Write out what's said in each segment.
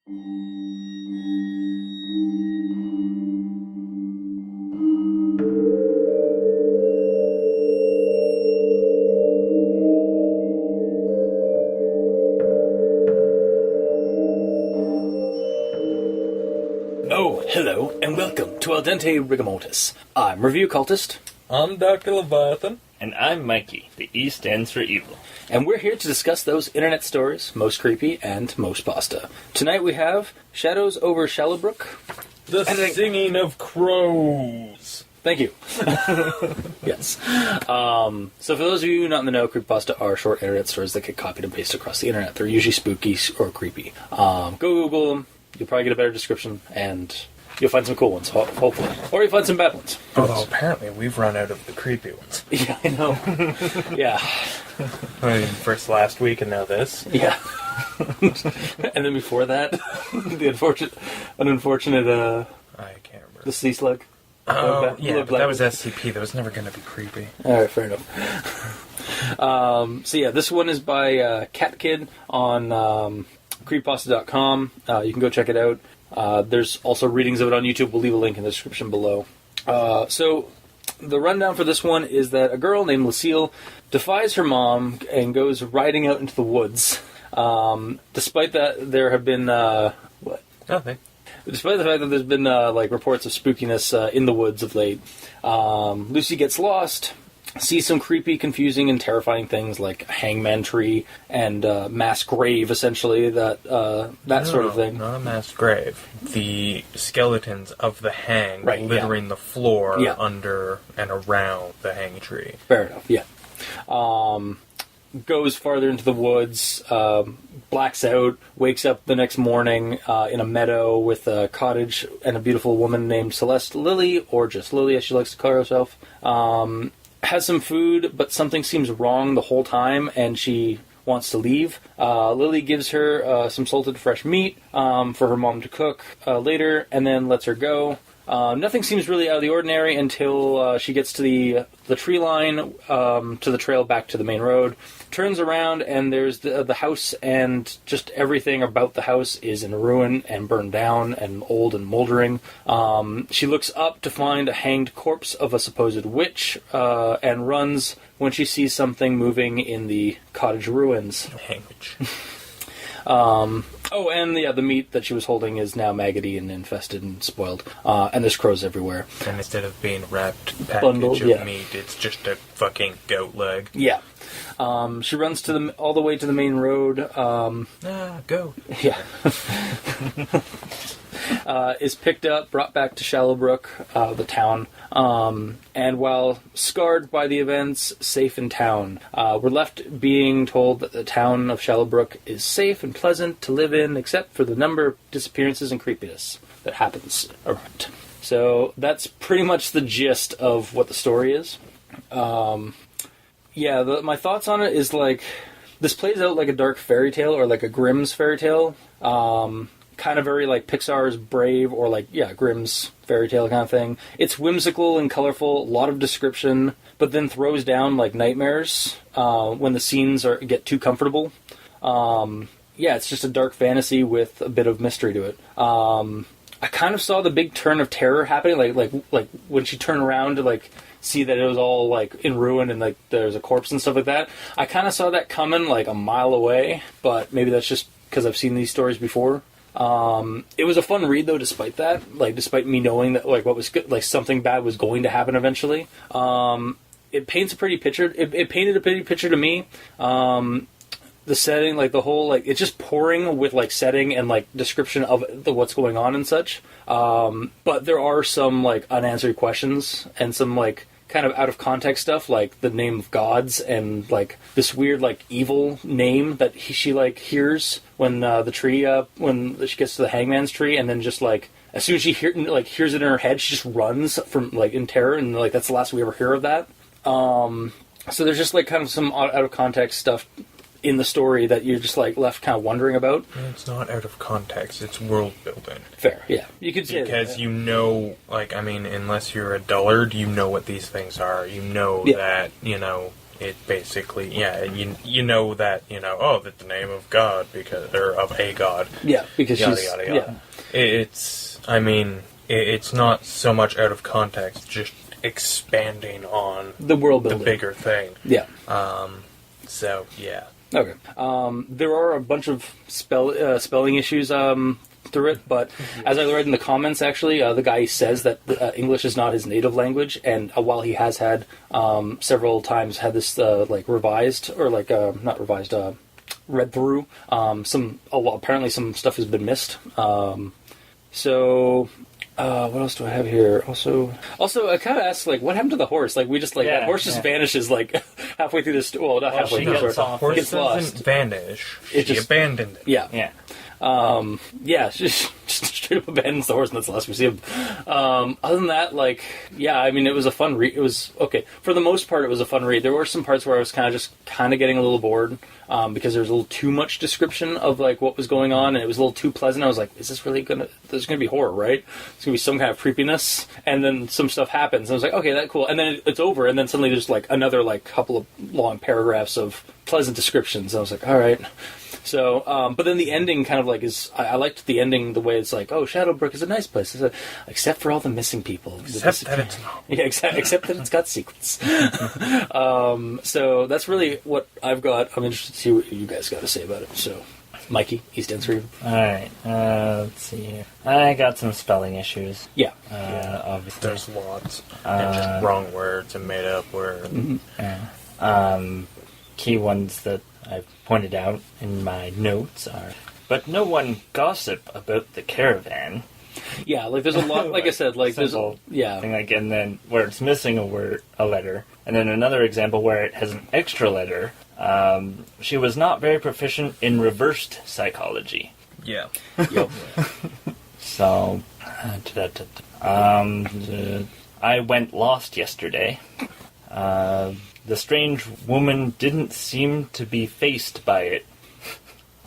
Oh, hello, and welcome to Al Dente Rigamortis. I'm Review Cultist. I'm Dr. Leviathan. And I'm Mikey. The E stands for evil. And we're here to discuss those internet stories, most creepy and most pasta. Tonight we have Shadows over Shallowbrooke. The singing of crows. Thank you. Yes. So for those of you not in the know, creepypasta are short internet stories that get copied and pasted across the internet. They're usually spooky or creepy. Go Google them. You'll probably get a better description, and you'll find some cool ones, hopefully. Or you'll find some bad ones. Although apparently we've run out of the creepy ones. Yeah, I know. Yeah. I mean, first last week and now this. Yeah. And then before that, the unfortunate, I can't remember. the sea slug. Oh, yeah, but that was SCP. That was never going to be creepy. Alright, fair enough. So yeah, this one is by Catcid on creepypasta.com. You can go check it out. There's also readings of it on YouTube. We'll leave a link in the description below. So the rundown for this one is that a girl named Lucille defies her mom and goes riding out into the woods. Despite that, there have been what? Nothing. Despite the fact that there's been reports of spookiness in the woods of late, Lucy gets lost, sees some creepy, confusing, and terrifying things like a hangman tree and mass grave, essentially, that sort of thing. Not a mass grave. The skeletons of the hang littering the floor under and around the hang tree. Fair enough, yeah. Goes farther into the woods, blacks out, wakes up the next morning in a meadow with a cottage and a beautiful woman named Celeste Lily, or just Lily as she likes to call herself. Has some food, but something seems wrong the whole time, and she wants to leave. Lily gives her some salted fresh meat for her mom to cook later, and then lets her go. Nothing seems really out of the ordinary until she gets to the tree line, to the trail back to the main road. Turns around, and there's the house, and just everything about the house is in ruin and burned down and old and moldering. She looks up to find a hanged corpse of a supposed witch, and runs when she sees something moving in the cottage ruins. The meat that she was holding is now maggoty and infested and spoiled. And there's crows everywhere. And instead of being wrapped package Bundled, of meat, it's just a fucking goat leg. Yeah. She runs all the way to the main road. Goat. Yeah. Is picked up, brought back to Shallowbrooke, the town. And while scarred by the events, safe in town. We're left being told that the town of Shallowbrooke is safe and pleasant to live in, except for the number of disappearances and creepiness that happens around. So that's pretty much the gist of what the story is. My thoughts on it is this plays out like a dark fairy tale or like a Grimm's fairy tale. Kind of very like Pixar's Brave or Grimm's fairy tale kind of thing. It's whimsical and colorful, a lot of description, but then throws down like nightmares when the scenes get too comfortable. It's just a dark fantasy with a bit of mystery to it. I kind of saw the big turn of terror happening, like when she turned around to see that it was all in ruin and there's a corpse and stuff like that. I kind of saw that coming a mile away, but maybe that's just because I've seen these stories before. It was a fun read though, despite that. Despite me knowing that what was good, something bad was going to happen eventually. It paints a pretty picture. It painted a pretty picture to me. The setting, the whole, it's just pouring with setting and description of what's going on and such. But there are some unanswered questions and some kind of out of context stuff, like the name of gods and this weird evil name that she hears when the tree when she gets to the hangman's tree, and then just as soon as she hears it in her head, she just runs from in terror, and that's the last we ever hear of that. So there's just kind of some out of context stuff in the story that you're just left kind of wondering about. It's not out of context, it's world building. Fair, yeah. You could say because that, you know, unless you're a dullard, you know what these things are. You know that, it basically, you know that, that the name of God, or of a God. Yeah, because yada, she's... yada, yada. Yeah. It's not so much out of context, just expanding on the world building. The bigger thing. Yeah. So, yeah. Okay. There are a bunch of spelling issues through it, but as I read in the comments, actually, the guy says that English is not his native language, and while he has had several times had this revised, or not revised, read through, apparently some stuff has been missed. So... what else do I have here? Also, I kind of asked, what happened to the horse? We just, that horse just vanishes, halfway through this... Well, not halfway through the story. The horse gets lost. doesn't vanish. She abandoned it. Yeah. Yeah. She just straight up abandons the horse, and that's the last we see of him. Other than that, it was a fun read. It was, okay, for the most part, it was a fun read. There were some parts where I was kind of getting a little bored, because there was a little too much description of, what was going on, and it was a little too pleasant. I was like, is this really there's gonna be horror, right? It's gonna be some kind of creepiness, and then some stuff happens, and I was like, okay, that's cool, and then it's over, and then suddenly there's, another, couple of long paragraphs of pleasant descriptions. I was like, all right. So, but then the ending kind of is... I liked the ending the way it's Shallowbrooke is a nice place. It's except for all the missing people. Except that it's not. Yeah, except that it's got secrets. So that's really what I've got. I'm interested to see what you guys got to say about it. So, Mikey, East End Street. Alright, let's see here. I got some spelling issues. Yeah. Obviously. There's lots. And just wrong words and made up words. Mm-hmm. Key ones that I've pointed out in my notes are, but no one gossip about the caravan. Yeah, there's a lot, I said, there's a... Yeah. Thing and then where it's missing a letter. And then another example where it has an extra letter. She was not very proficient in reversed psychology. Yeah. Yep. So, I went lost yesterday. The strange woman didn't seem to be faced by it.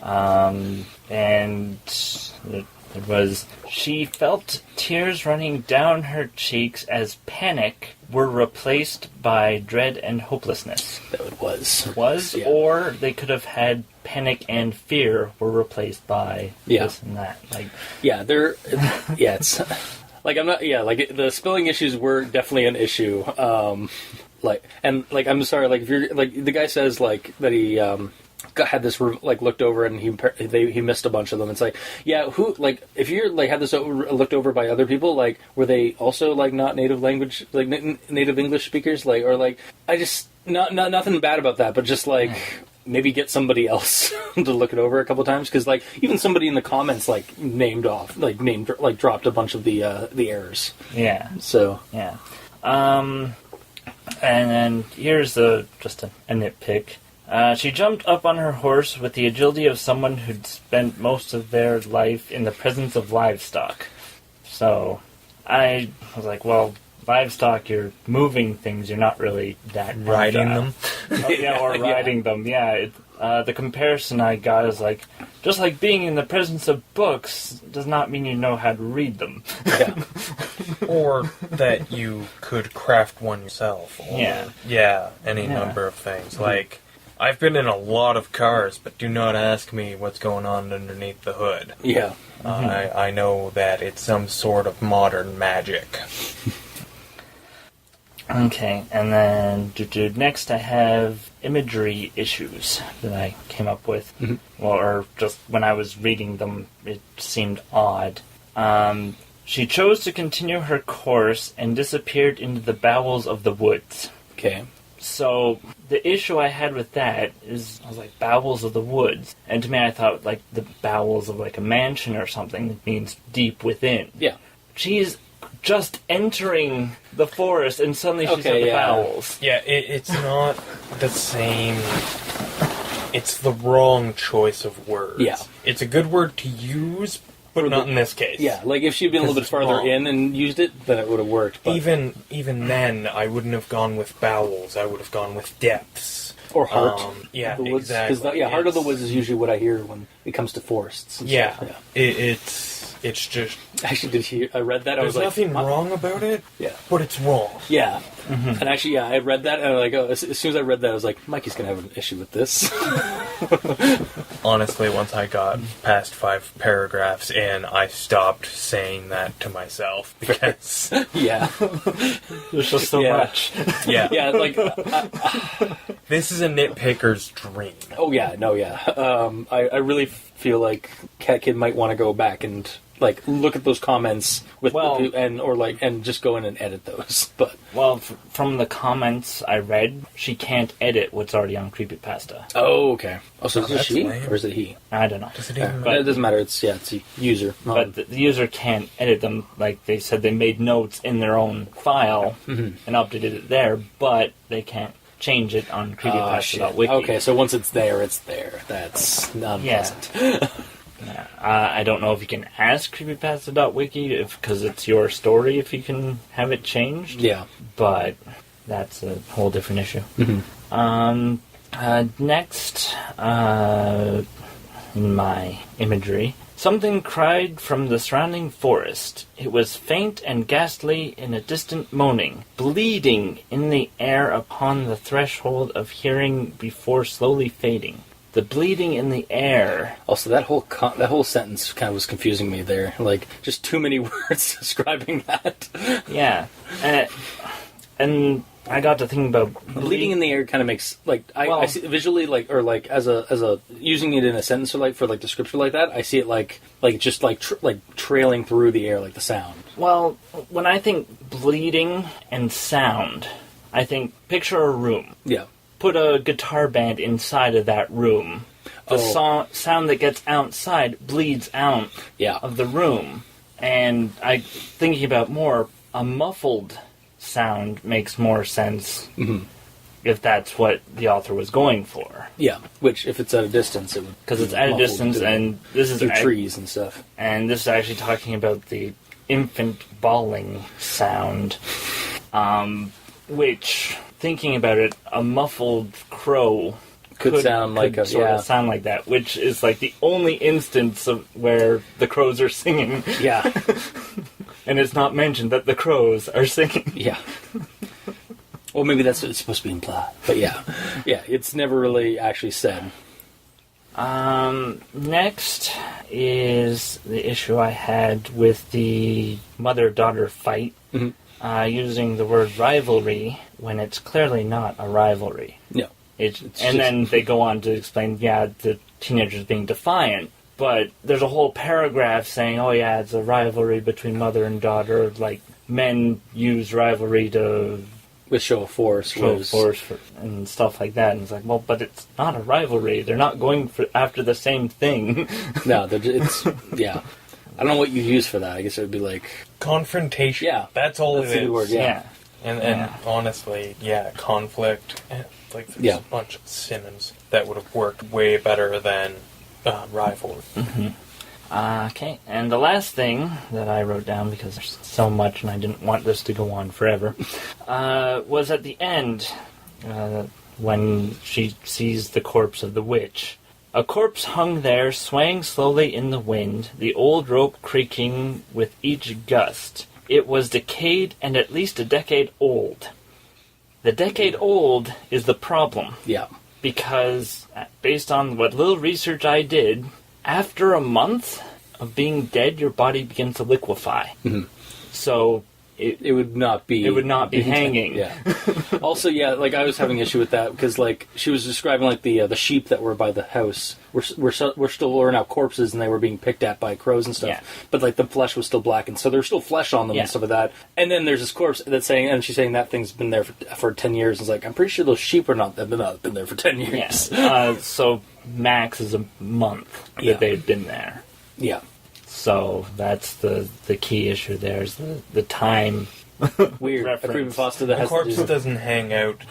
And it was... She felt tears running down her cheeks as panic were replaced by dread and hopelessness. That was. Yeah. Or they could have had panic and fear were replaced by this and that. It's... I'm not... Yeah, the spelling issues were definitely an issue. I'm sorry, if you're, the guy says, that he, had this, looked over and he missed a bunch of them. It's who, if you're, had this looked over by other people, were they also, not native language, native English speakers? I just, nothing bad about that, but just, maybe get somebody else to look it over a couple times, because, even somebody in the comments, dropped a bunch of the errors. Yeah. So. Yeah. And then here's just a nitpick. She jumped up on her horse with the agility of someone who'd spent most of their life in the presence of livestock. So I was like, well, livestock, you're moving things, you're not really that riding them. Riding them. Yeah. The comparison I got is just like being in the presence of books does not mean you know how to read them. Yeah. Or that you could craft one yourself. Or, any number of things. I've been in a lot of cars, but do not ask me what's going on underneath the hood. Yeah. I know that it's some sort of modern magic. Okay, and then next I have imagery issues that I came up with. Mm-hmm. Well, or just when I was reading them, it seemed odd. She chose to continue her course and disappeared into the bowels of the woods. Okay. So, the issue I had with that is, I was like, bowels of the woods. And to me, I thought, the bowels of, a mansion or something that means deep within. Yeah. She's just entering the forest, and suddenly she's at the bowels. Yeah, it's not the same... It's the wrong choice of words. Yeah. It's a good word to use, but not in this case. Yeah, if she'd been a little bit farther in and used it, then it would have worked. But... Even then, I wouldn't have gone with bowels. I would have gone with depths. Or heart. Exactly. Because heart of the woods is usually what I hear when it comes to forests. Yeah. It's... It's just... Actually, I read that. There's nothing wrong about it, but it's wrong. Yeah. And actually, I read that, and I'm like, as soon as I read that, I was like, Mikey's going to have an issue with this. Honestly, once I got past 5 paragraphs in, I stopped saying that to myself, because... Yeah. There's just so much. Yeah. Yeah, like... This is a nitpicker's dream. Oh, yeah, no, yeah. I really feel like Catcid might want to go back and... like look at those comments and just go in and edit those. But from the comments I read, she can't edit what's already on Creepypasta. Oh, okay. Oh, so is it she lame. or is it he? I don't know. Does it even But it doesn't matter. It's a user. But the user can't edit them. Like they said, they made notes in their own file and updated it there, but they can't change it on Creepypasta.wiki. Okay, so once it's there, it's there. That's unpleasant. Yeah. I don't know if you can ask creepypasta.wiki because it's your story if you can have it changed. Yeah. But that's a whole different issue. Next, in my imagery, something cried from the surrounding forest. It was faint and ghastly in a distant moaning, bleeding in the air upon the threshold of hearing before slowly fading. The bleeding in the air. Also, that whole sentence kind of was confusing me there. Like, just too many words describing that. Yeah. And I got to thinking about... Bleeding in the air kind of makes, like, I see it visually, like, or like, as a using it in a sentence or like, for like description like that, I see it like just like, trailing through the air, like the sound. Well, when I think bleeding and sound, I think picture a room. Yeah. Put a guitar band inside of that room. The sound that gets outside bleeds out of the room. And thinking about more, a muffled sound makes more sense if that's what the author was going for. Yeah, which if it's at a distance, it would... Because it's at a distance, and this is... through trees and stuff. And this is actually talking about the infant bawling sound, which... Thinking about it, a muffled crow could sound like sound like that, which is like the only instance of where the crows are singing. Yeah, and it's not mentioned that the crows are singing. Yeah. Well, maybe that's what it's supposed to be implied. But yeah, it's never really actually said. Next is the issue I had with the mother-daughter fight. Using the word rivalry when it's clearly not a rivalry. No. Then they go on to explain, the teenager's being defiant, but there's a whole paragraph saying, it's a rivalry between mother and daughter, like, men use rivalry to... With show of force. And stuff like that, and it's like, well, but it's not a rivalry, they're not going after the same thing. No, it's... Yeah. I don't know what you use for that. I guess it would be like... Confrontation. Yeah. That's all it is. The word, yeah. And honestly, conflict. Like, there's a bunch of synonyms that would have worked way better than rivalry. Okay, and the last thing that I wrote down, because there's so much and I didn't want this to go on forever, was at the end, when she sees the corpse of the witch. A corpse hung there, swaying slowly in the wind, the old rope creaking with each gust. It was decayed and at least a decade old. The decade old is the problem. Yeah. Because, based on what little research I did, after a month of being dead, your body begins to liquefy. So... It would not be... It would not be hanging. Yeah. Also, like, I was having issue with that, because, like, she was describing, like, the sheep that were by the house were now corpses, and they were being picked at by crows and stuff. Yeah. But, like, the flesh was still blackened, so there was still flesh on them and stuff like that. And then there's this corpse that's saying, and she's saying that thing's been there for 10 years. And it's like, I'm pretty sure those sheep have been there for 10 years. Yeah. So, max is a month that they've been there. Yeah. So that's the key issue there is the time. Weird. Reference. The corpse doesn't hang out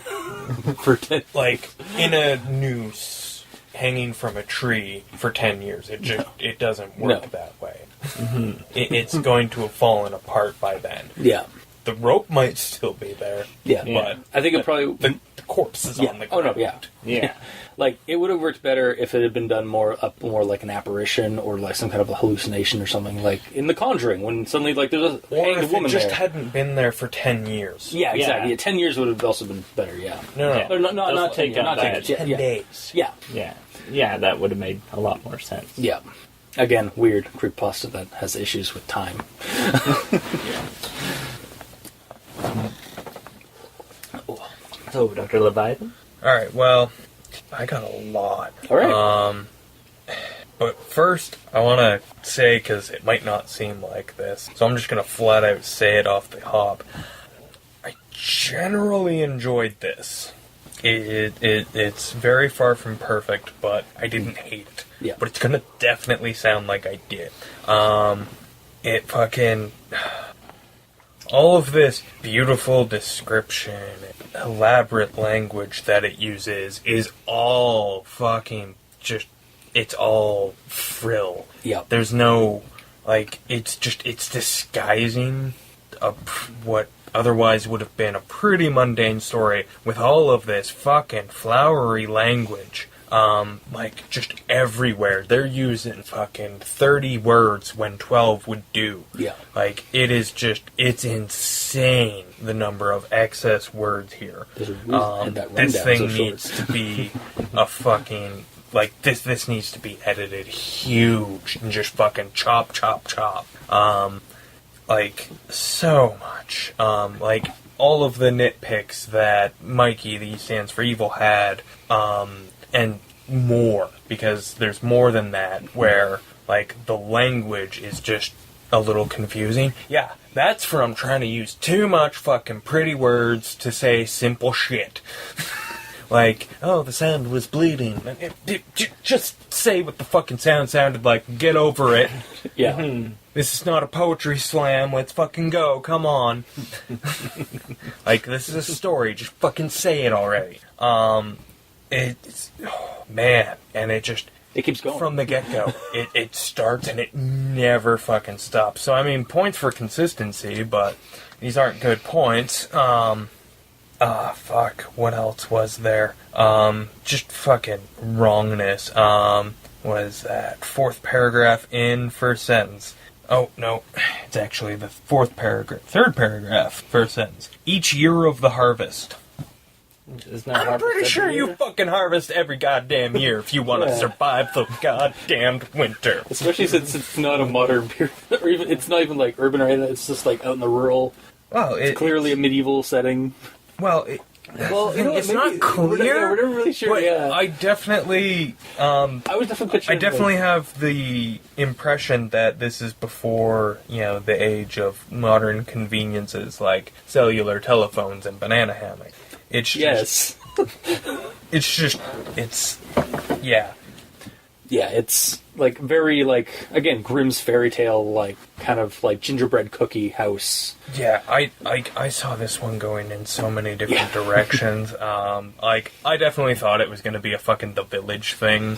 for 10 like in a noose hanging from a tree for 10 years. It doesn't work that way. It's going to have fallen apart by then. Yeah. the rope might still be there. Yeah. But I think it probably... the corpse is on the ground. Oh, no, yeah. Yeah. Like, it would have worked better if it had been done more like an apparition or like some kind of a hallucination or something, like in The Conjuring, when suddenly like there's a Or hanged if woman it just there. hadn't been there for 10 years. Yeah, exactly. Yeah. Yeah, 10 years would have also been better, yeah. No. Yeah. Or not Doesn't take not on 10 that. years. 10 Yeah, days. yeah. Yeah. Yeah, that would have made a lot more sense. Yeah. Again, weird creepypasta that has issues with time. So, Dr. Leviathan? Alright, well, I got a lot. All right. But first, I want to say, because it might not seem like this, so I'm just going to flat out say it off the hop. I generally enjoyed this. It's very far from perfect, but I didn't hate it. Yeah. But it's going to definitely sound like I did. It fucking... All of this beautiful description, elaborate language that it uses is all fucking just... It's all frill. Yeah. There's no... Like, it's disguising what otherwise would have been a pretty mundane story with all of this fucking flowery language. Like, just everywhere. They're using fucking 30 words when 12 would do. Yeah. Like, it's insane, the number of excess words here. There's a reason that This rundown thing so short. needs to be a fucking... Like, this needs to be edited huge and just fucking chop. Like, so much. Like, all of the nitpicks that Mikey, the E stands for evil, had, and more, because there's more than that, where, like, the language is just a little confusing. Yeah, that's from trying to use too much fucking pretty words to say simple shit. Like, oh, the sound was bleeding. Just say what the fucking sound sounded like. Get over it. Yeah. This is not a poetry slam. Let's fucking go. Come on. Like, this is a story. Just fucking say it already. It's... Oh, man. And it just... It keeps going. From the get-go. It starts and it never fucking stops. So, I mean, points for consistency, but these aren't good points. Fuck. What else was there? Just fucking wrongness. What is that? Fourth paragraph in, first sentence. Oh, no. It's actually the third paragraph, first sentence. Each year of the harvest. I'm pretty sure you fucking harvest every goddamn year if you want to survive the goddamned winter. Especially since it's not a modern period, or even it's not even like urban or anything. It's just like out in the rural. Well, it's clearly a medieval setting. Well, it's not clear. We're never really sure. But yeah, I definitely. I definitely have the impression that this is before, the age of modern conveniences like cellular telephones and banana hammocks. It's just, Yeah, it's like very like again Grimm's fairy tale like kind of like gingerbread cookie house. Yeah, I saw this one going in so many different directions. Like I definitely thought it was going to be a fucking The Village thing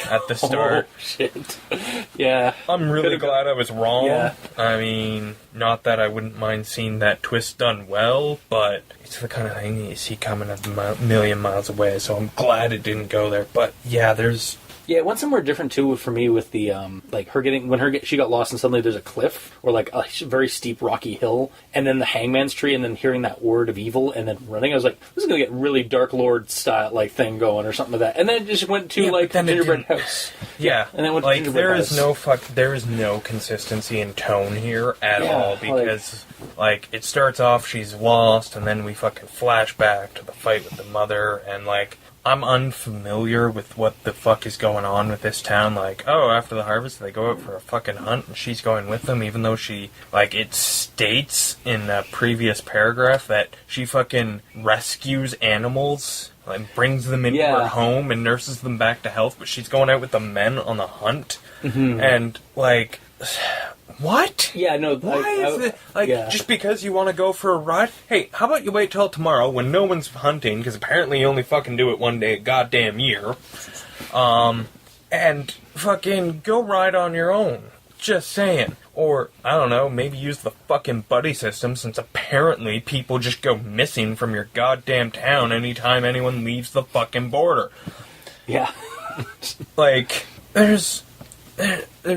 at the start. Oh shit. Yeah. I'm really glad I was wrong. Yeah. I mean, not that I wouldn't mind seeing that twist done well, but it's the kind of thing you see coming a million miles away, so I'm glad it didn't go there. But yeah, Yeah, it went somewhere different too for me with the like her getting she got lost and suddenly there's a cliff or like a very steep rocky hill and then the hangman's tree and then hearing that word of evil and then running. I was like, this is gonna get really Dark Lord style like thing going or something like that. And then it just went to like gingerbread house. Yeah, and then went like to there house. is no consistency in tone here at all because like it starts off she's lost and then we fucking flash back to the fight with the mother and like. I'm unfamiliar with what the fuck is going on with this town. Like, oh, after the harvest, they go out for a fucking hunt, and she's going with them, even though she, like, it states in the previous paragraph that she fucking rescues animals, like, brings them into her home and nurses them back to health, but she's going out with the men on the hunt. Mm-hmm. And, like... What? Yeah, no. Why is it just because you want to go for a ride? Hey, how about you wait till tomorrow when no one's hunting? Because apparently you only fucking do it one day a goddamn year. And fucking go ride on your own. Just saying. Or, I don't know, maybe use the fucking buddy system, since apparently people just go missing from your goddamn town anytime anyone leaves the fucking border. Yeah. Like, there's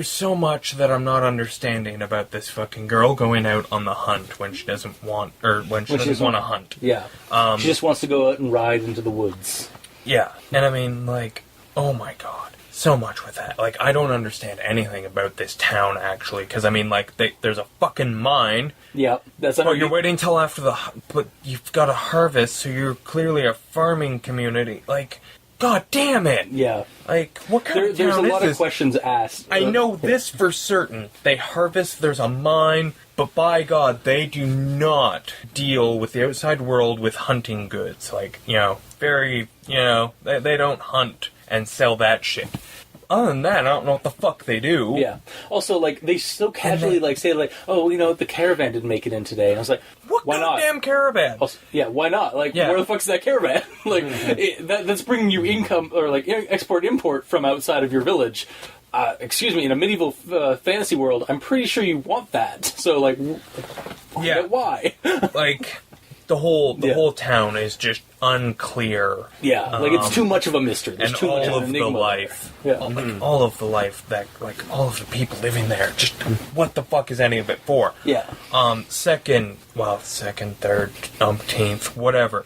so much that I'm not understanding about this fucking girl going out on the hunt when she doesn't want, or when she doesn't want to hunt. Yeah. She just wants to go out and ride into the woods. Yeah. And I mean, like, oh my god. So much with that. Like, I don't understand anything about this town, actually. Because, I mean, like, there's a fucking mine. Yeah. That's But you're waiting till after but you've got to harvest, so you're clearly a farming community. Like, god damn it! Yeah. Like, what kind of town There's a lot is of questions asked. I know this for certain. They harvest, there's a mine, but by god, they do not deal with the outside world with hunting goods. Like, very, they don't hunt and sell that shit. Other than that, I don't know what the fuck they do. Yeah. Also, like, they so casually, say, oh, the caravan didn't make it in today. And I was like, why not? Goddamn caravan? Also, yeah, why not? Like, where the fuck's that caravan? Like, that's bringing you income, or, like, export-import from outside of your village. Excuse me, in a medieval fantasy world, I'm pretty sure you want that. So, like, why? Like, the whole town is just unclear. Yeah, like, it's too much of a mystery. There's and too much all of of an the enigma. life, Yeah. all of the life that, like, all of the people living there, just what the fuck is any of it for? Yeah. Second, third, umpteenth, whatever.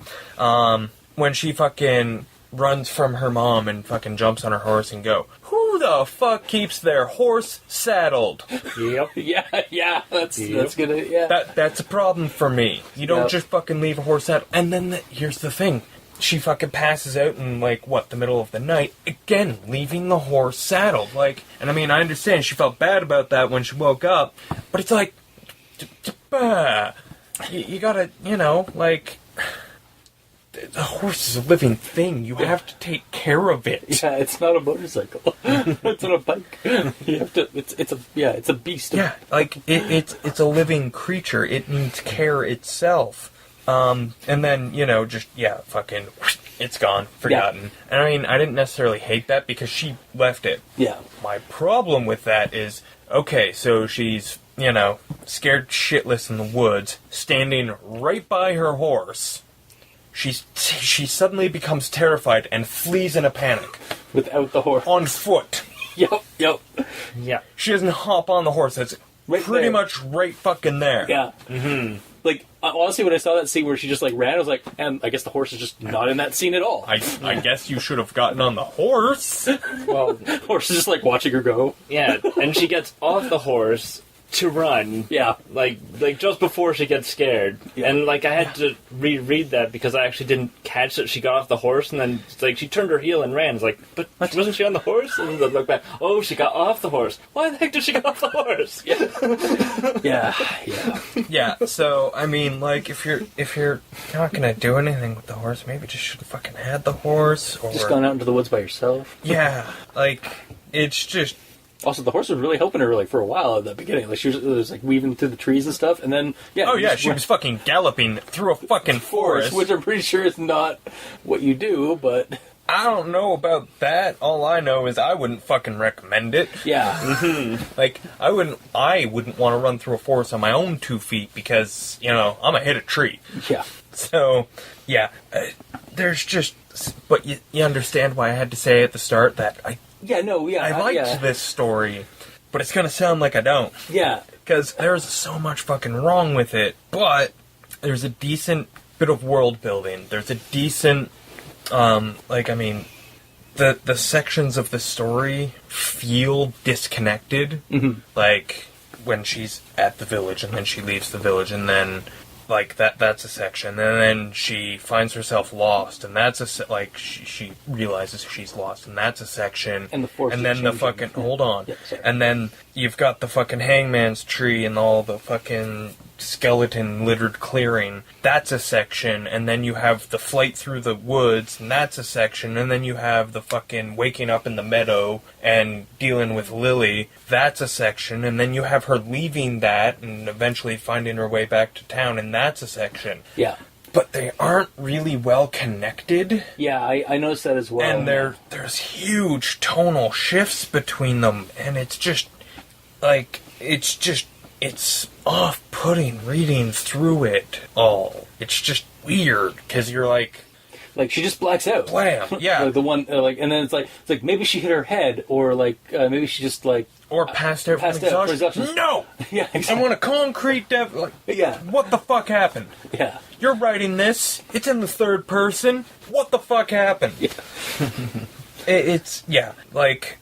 When she fucking runs from her mom and fucking jumps on her horse and go, who the fuck keeps their horse saddled? Yep. Yeah, that's gonna, yeah. That's a problem for me. You don't just fucking leave a horse saddled. And then here's the thing. She fucking passes out in, like, the middle of the night, again, leaving the horse saddled. Like, and I mean, I understand she felt bad about that when she woke up, but it's like, you gotta, like, the horse is a living thing. You have to take care of it. Yeah, it's not a motorcycle. It's not a bike. You have to. It's a beast. Yeah, like it's a living creature. It needs care itself. And then fucking, it's gone, forgotten. And I mean, I didn't necessarily hate that because she left it. Yeah. My problem with that is, okay, so she's scared shitless in the woods, standing right by her horse. She suddenly becomes terrified and flees in a panic. Without the horse. On foot. Yep. Yeah. She doesn't hop on the horse. That's pretty much right fucking there. Yeah. Mm-hmm. Like, honestly, when I saw that scene where she just, like, ran, I was like, and I guess the horse is just not in that scene at all. I guess you should have gotten on the horse. Well, the horse is just, like, watching her go. yeah, and she gets off the horse to run. Yeah. Like just before she gets scared. Yeah. And, like, I had to reread that because I actually didn't catch that she got off the horse, and then, like, she turned her heel and ran. It's like, but wasn't she on the horse? And then look back, oh, she got off the horse. Why the heck did she get off the horse? Yeah. So, I mean, like, if you're not gonna do anything with the horse, maybe just should have fucking had the horse, or... Just gone out into the woods by yourself. Yeah, like, it's just... Also, the horse was really helping her, like, for a while at the beginning. Like, she was like, weaving through the trees and stuff, and then, she was fucking galloping through a fucking forest. Which I'm pretty sure is not what you do, but... I don't know about that. All I know is I wouldn't fucking recommend it. Yeah. Mm-hmm. Like, I wouldn't want to run through a forest on my own 2 feet because, I'm gonna hit a tree. Yeah. So, yeah, there's just... But you understand why I had to say at the start that I liked this story, but it's gonna sound like I don't. Yeah. Because there's so much fucking wrong with it, but there's a decent bit of world building. There's a decent, the sections of the story feel disconnected. Mm-hmm. Like, when she's at the village, and then she leaves the village, and then... Like, that's a section, and then she finds herself lost, and that's she realizes she's lost, and that's a section, and then the fucking, hold on, and then you've got the fucking hangman's tree and all the fucking skeleton littered clearing, that's a section, and then you have the flight through the woods, and that's a section, and then you have the fucking waking up in the meadow and dealing with Lily, that's a section, and then you have her leaving that and eventually finding her way back to town, and that's a section. Yeah. But they aren't really well connected. Yeah, I noticed that as well. And there's huge tonal shifts between them, and it's just... like, it's off-putting reading through it all. It's just weird, because you're like... Like, she just blacks out. Blam, yeah. Like, the one, and then it's like, maybe she hit her head, or, like, maybe she just, like... Or passed out from exhaustion. No! Yeah, exactly. I want a concrete like, yeah. What the fuck happened? Yeah. You're writing this. It's in the third person. What the fuck happened? Yeah. It's, yeah, like...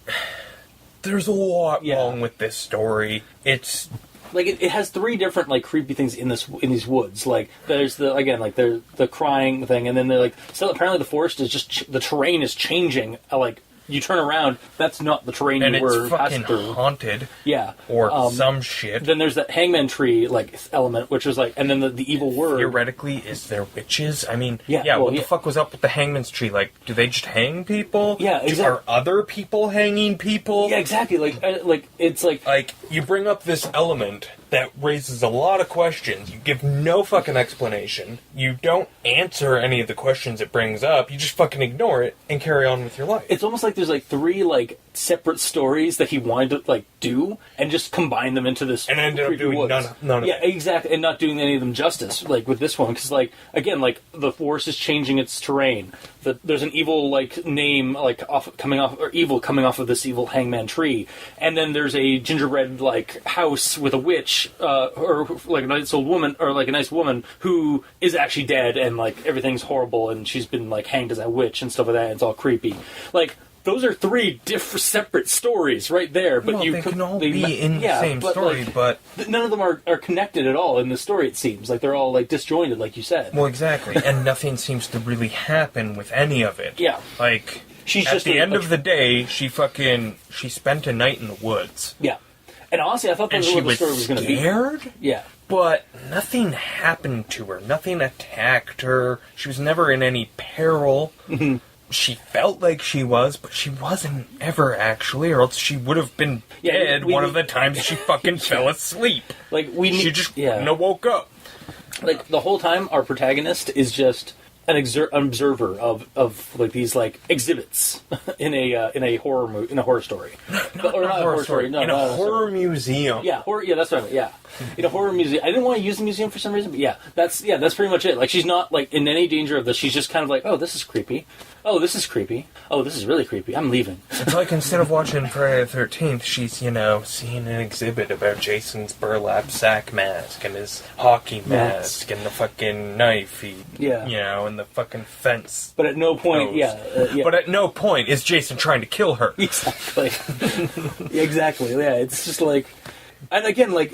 There's a lot wrong with this story. It's... Like, it has three different, like, creepy things in these woods. Like, there's the crying thing, and then they're like, so apparently the forest is just, the terrain is changing. Like, you turn around, that's not the terrain you were passing through. And it's fucking haunted. Yeah. Or some shit. Then there's that hangman tree, like, element, which was like, and then the evil word. Theoretically, is there witches? I mean, well, what the fuck was up with the hangman's tree? Like, do they just hang people? Yeah, exactly. Are other people hanging people? Yeah, exactly. Like, it's like... Like, you bring up this element that raises a lot of questions. You give no fucking explanation. You don't answer any of the questions it brings up. You just fucking ignore it and carry on with your life. It's almost like there's like three like separate stories that he wanted to like do and just combine them into this. And ended up doing none of it. Yeah, exactly, and not doing any of them justice. Like with this one, because like again, like the forest is changing its terrain. There's an evil like name like coming off of this evil hangman tree, and then there's a gingerbread like house with a witch or like a nice old woman or like a nice woman who is actually dead and like everything's horrible and she's been like hanged as a witch and stuff like that. And it's all creepy. Like those are three different separate stories right there. But they can all be in the same story, but none of them are connected at all in the story. It seems like they're all like disjointed, like you said. Well, exactly, and nothing seems to really happen with any of it. Yeah, like she's at just the end of the day, she spent a night in the woods. Yeah, and honestly, I thought that's what the story was going to be. Scared? Yeah. But nothing happened to her. Nothing attacked her. She was never in any peril. She felt like she was, but she wasn't ever actually, or else she would have been dead one of the times she fucking fell asleep. Like she just woke up. Like the whole time, our protagonist is just an observer of like these like exhibits in a horror story, or not a horror story, in a horror museum. Yeah, horror. Yeah, that's right. Yeah, in a horror museum. I didn't want to use the museum for some reason, but that's pretty much it. Like she's not like in any danger of this. She's just kind of like, oh, this is creepy. Oh, this is creepy. Oh, this is really creepy. I'm leaving. It's like instead of watching Friday the 13th, she's, seeing an exhibit about Jason's burlap sack mask and his hockey mask and the fucking knife and the fucking fence. But at no point, But at no point is Jason trying to kill her. Exactly. Exactly. Yeah, it's just like... And again, like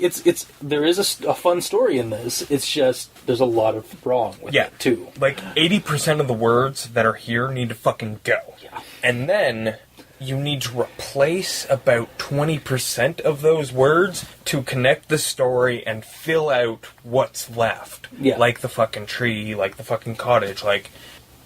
there is a fun story in this. It's just there's a lot of wrong with it too. Like 80% of the words that are here need to fucking go. Yeah. And then you need to replace about 20% of those words to connect the story and fill out what's left. Yeah. Like the fucking tree, like the fucking cottage, like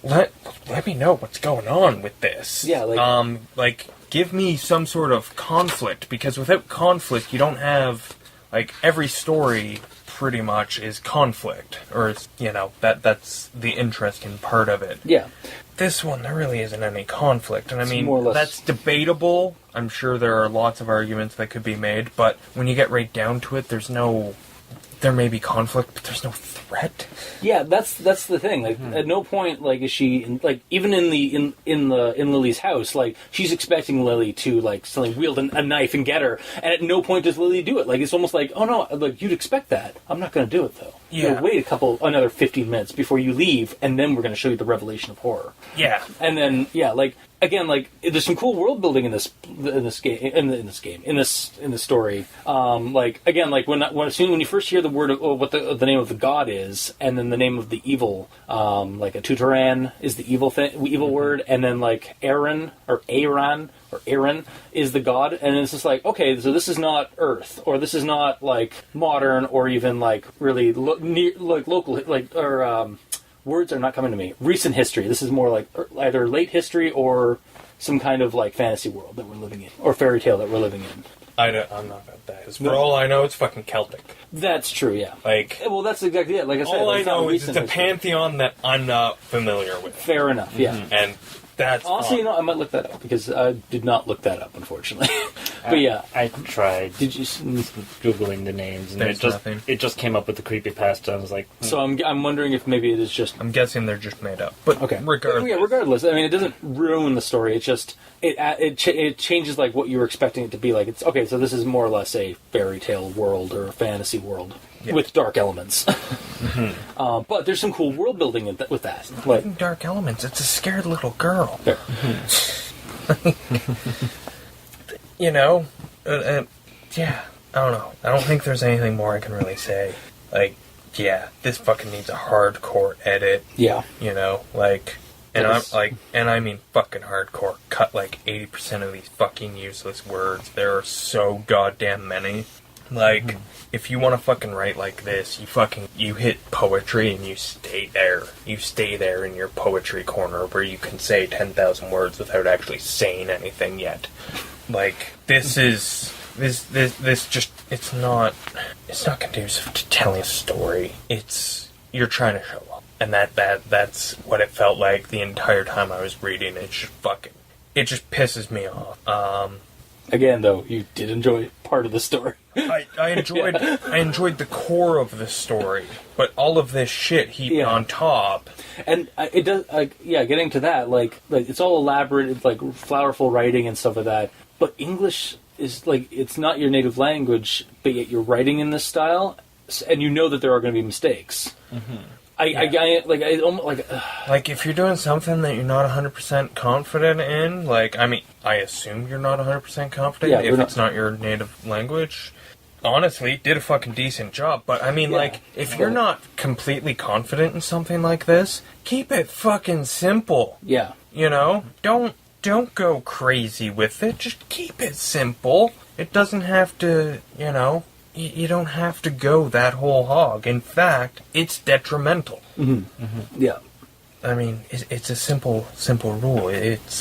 let me know what's going on with this. Yeah, like give me some sort of conflict, because without conflict, you don't have, like, every story pretty much is conflict, or, that's the interesting part of it. Yeah. This one, there really isn't any conflict, and I mean, more or less... that's debatable. I'm sure there are lots of arguments that could be made, but when you get right down to it, there may be conflict, but there's no threat. Yeah, that's the thing. Like, at no point, like, is she even in Lily's house, like, she's expecting Lily to like suddenly wield a knife and get her, and at no point does Lily do it. Like, it's almost like, oh no, like you'd expect that. I'm not going to do it though. Yeah. Wait another 15 minutes before you leave, and then we're going to show you the revelation of horror. Yeah. And then again, like there's some cool world building in this story. Like again, like when you first hear the word of what the name of the god is, and then the name of the evil, like a Tutoran is the evil word, and then like Aaron is the god, and it's just like, okay, so this is not Earth, or this is not like modern, or even like really local, like words are not coming to me. Recent history. This is more like either late history or some kind of like fantasy world that we're living in, or fairy tale that we're living in. I'm not about that. 'Cause for all I know, it's fucking Celtic. That's true, yeah. Like, Well, that's exactly it. Like I said, all I it's not know is recent it's a history. pantheon that I'm not familiar with. Fair enough, yeah. And that's Honestly, fine. I might look that up because I did not look that up, unfortunately. But yeah, I tried did you? Googling the names, and There's nothing. it just came up with the creepypasta. I was like, So I'm wondering if maybe it is just I'm guessing they're just made up. But okay. regardless. Yeah, regardless. I mean, it doesn't ruin the story. It's just it changes like what you were expecting it to be. Like it's okay. So this is more or less a fairy tale world or a fantasy world with dark elements. But there's some cool world building with that. Like Dark elements. It's a scared little girl. there. You know? Yeah. I don't know. I don't think there's anything more I can really say. Like, yeah, this fucking needs a hardcore edit. Yeah. You know? Like... And Yes. I'm like, and I mean fucking hardcore. Cut like 80% of these fucking useless words. There are so goddamn many. Like, if you want to fucking write like this, you hit poetry and you stay there. You stay there in your poetry corner where you can say 10,000 words without actually saying anything yet. Like, this just, it's not conducive to telling a story. You're trying to show up. And that's what it felt like the entire time I was reading. It just pisses me off. Again, though, you did enjoy part of the story. I enjoyed the core of the story, but all of this shit heaped on top. And it does, getting to that, like it's all elaborate, it's like flowerful writing and stuff like that. But English is like, it's not your native language, but yet you're writing in this style, and you know that there are going to be mistakes. Like, if you're doing something that you're not 100% confident in, like, I mean, I assume you're not 100% confident if it's not your native language. Honestly, did a fucking decent job, but I mean, if you're not completely confident in something like this, keep it fucking simple. Yeah. You know? Don't go crazy with it, just keep it simple. It doesn't have to, you know... You don't have to go that whole hog. In fact, it's detrimental. Yeah. I mean, it's a simple rule.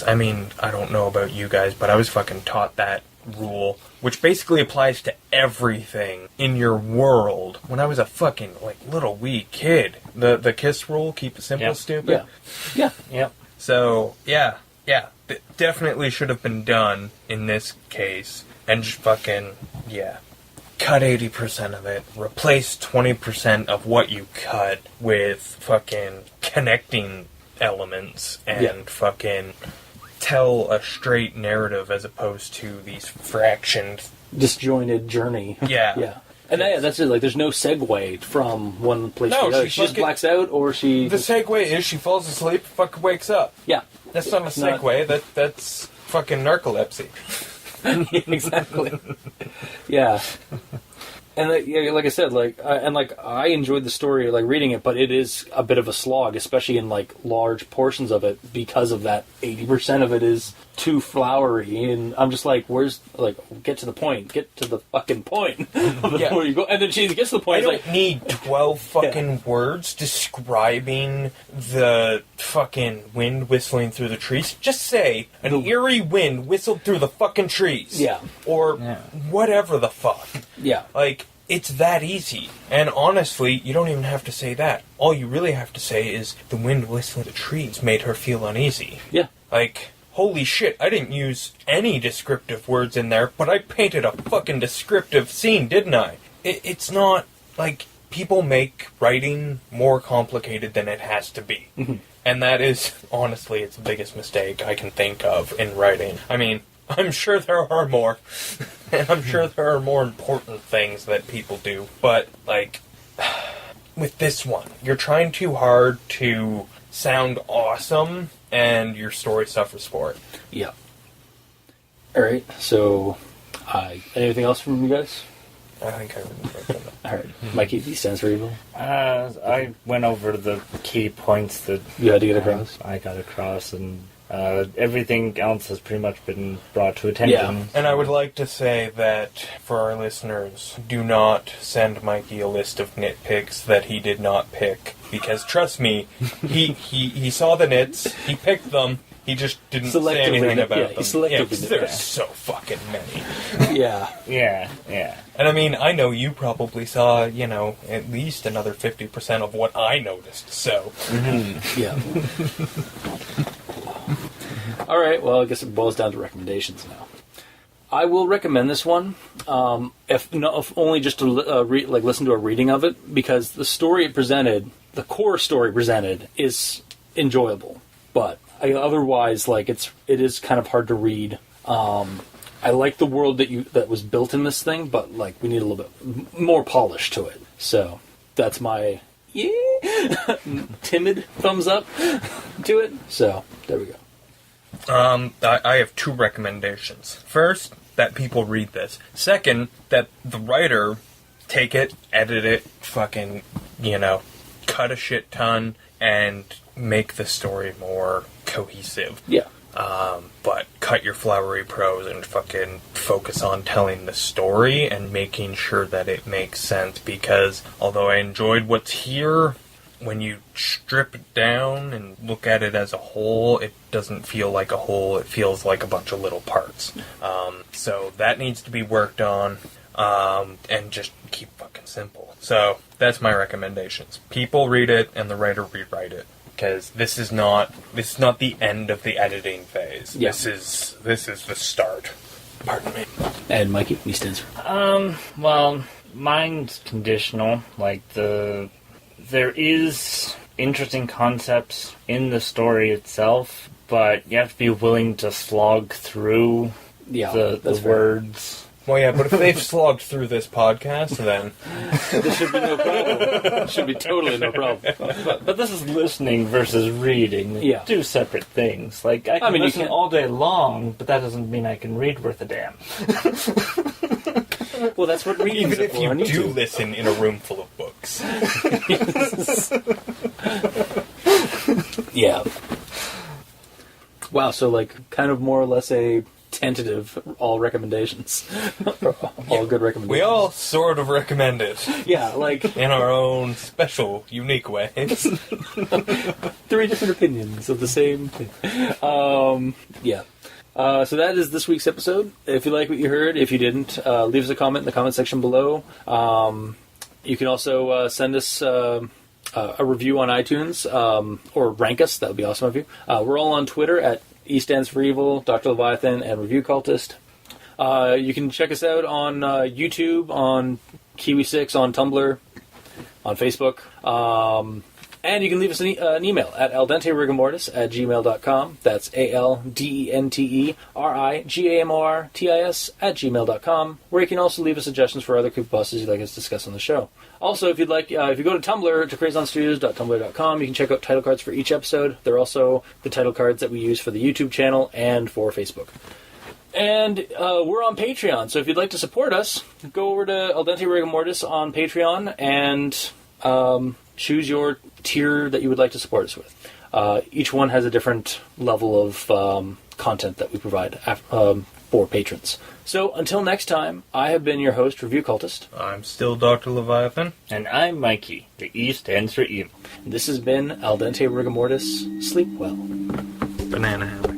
I mean, I don't know about you guys, but I was fucking taught that rule, which basically applies to everything in your world when I was a fucking, little wee kid. The KISS rule, keep it simple, stupid. Yeah. So, yeah. Definitely should have been done in this case. And just fucking, cut 80% of it, replace 20% of what you cut with fucking connecting elements, and fucking tell a straight narrative as opposed to these fractioned... disjointed journey. Yeah. And that's it, like, there's no segue from one place to the other. She just blacks out, or she... The segue is she falls asleep, fucking wakes up. Yeah. That's not a segue, that's fucking narcolepsy. Exactly. Yeah. And like I said, I enjoyed the story, reading it, but it is a bit of a slog, especially in large portions of it, because of that 80% of it is too flowery, and I'm just like, get to the point, get to the fucking point before you go. And then she gets to the point. I don't need 12 fucking words describing the fucking wind whistling through the trees. Just say an eerie wind whistled through the fucking trees. Yeah. Or whatever the fuck. Yeah. It's that easy. And honestly, you don't even have to say that. All you really have to say is the wind whistling the trees made her feel uneasy. Yeah. Holy shit, I didn't use any descriptive words in there, but I painted a fucking descriptive scene, didn't I? It's not, people make writing more complicated than it has to be. Mm-hmm. And that is, honestly, it's the biggest mistake I can think of in writing. I mean, I'm sure there are more. And I'm sure there are more important things that people do. But, with this one, you're trying too hard to sound awesome, and your story suffers for it. Yeah. Alright, so, anything else from you guys? I think I remember that. Alright, Mikey, V stands for evil. I went over the key points that You had to get across? I got across, and everything else has pretty much been brought to attention. Yeah. And I would like to say that, for our listeners, do not send Mikey a list of nitpicks that he did not pick. Because, trust me, he saw the nits, he picked them, He just didn't say anything about them. Yeah, because there's so fucking many. Yeah. And I mean, I know you probably saw, at least another 50% of what I noticed, so. Yeah. All right, well, I guess it boils down to recommendations now. I will recommend this one, if only just to listen to a reading of it, because the story it presented, the core story presented, is enjoyable. But otherwise, it is kind of hard to read. I like the world that was built in this thing, but we need a little bit more polish to it. So that's my timid thumbs up to it. So there we go. I have 2 recommendations. First, that people read this. Second, that the writer take it, edit it, fucking, cut a shit ton, and make the story more cohesive. Yeah. But cut your flowery prose and fucking focus on telling the story and making sure that it makes sense, because although I enjoyed what's here, when you strip it down and look at it as a whole, it doesn't feel like a whole, it feels like a bunch of little parts. So that needs to be worked on, and just keep fucking simple. So that's my recommendations. People read it and the writer rewrite it. Because this is not the end of the editing phase. Yeah. This is the start. Pardon me. And Mikey, me stands. Well, mine's conditional. There is interesting concepts in the story itself, but you have to be willing to slog through the words. Well, yeah, but if they've slogged through this podcast, then this should be no problem. It should be totally no problem. But this is listening versus reading. Yeah. 2 separate things. I can listen all day long, but that doesn't mean I can read worth a damn. Well, that's what reading is. Even if you do listen in a room full of books. Yeah. Wow, so kind of more or less a tentative all recommendations. All good recommendations. We all sort of recommend it. Yeah, in our own special, unique ways. 3 different opinions of the same thing. Yeah. So that is this week's episode. If you like what you heard, if you didn't, leave us a comment in the comment section below. You can also send us a review on iTunes, or rank us. That would be awesome of you. We're all on Twitter at E stands for Evil, Dr. Leviathan, and Review Cultist. You can check us out on YouTube, on Kiwi6, on Tumblr, on Facebook. And you can leave us an email at aldenterigamortis@gmail.com. That's aldenterigamortis@gmail.com, where you can also leave us suggestions for other creepypastas you'd like us to discuss on the show. Also, if you'd like, if you go to Tumblr, to crazonstudios.tumblr.com, you can check out title cards for each episode. They're also the title cards that we use for the YouTube channel and for Facebook. And we're on Patreon, so if you'd like to support us, go over to Al Dente Rigor Mortis on Patreon and choose your tier that you would like to support us with. Each one has a different level of content that we provide for patrons. So until next time, I have been your host, Review Cultist. I'm still Dr. Leviathan. And I'm Mikey. The E stands for Evil. And this has been Al Dente Rigor Mortis. Sleep well. Banana hammock.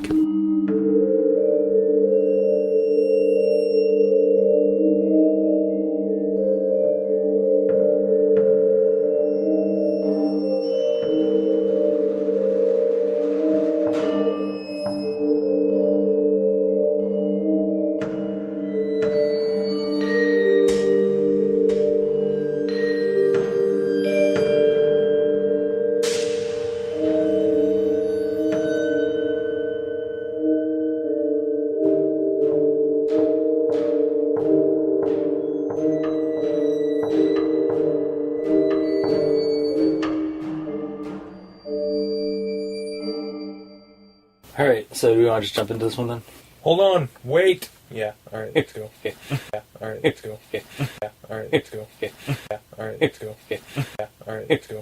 Alright, so do we want to just jump into this one then? Hold on, wait! Yeah, alright, let's go. Yeah, alright, let's go. Yeah, alright, let's go. Yeah, alright, let's go. Yeah, alright, let's go.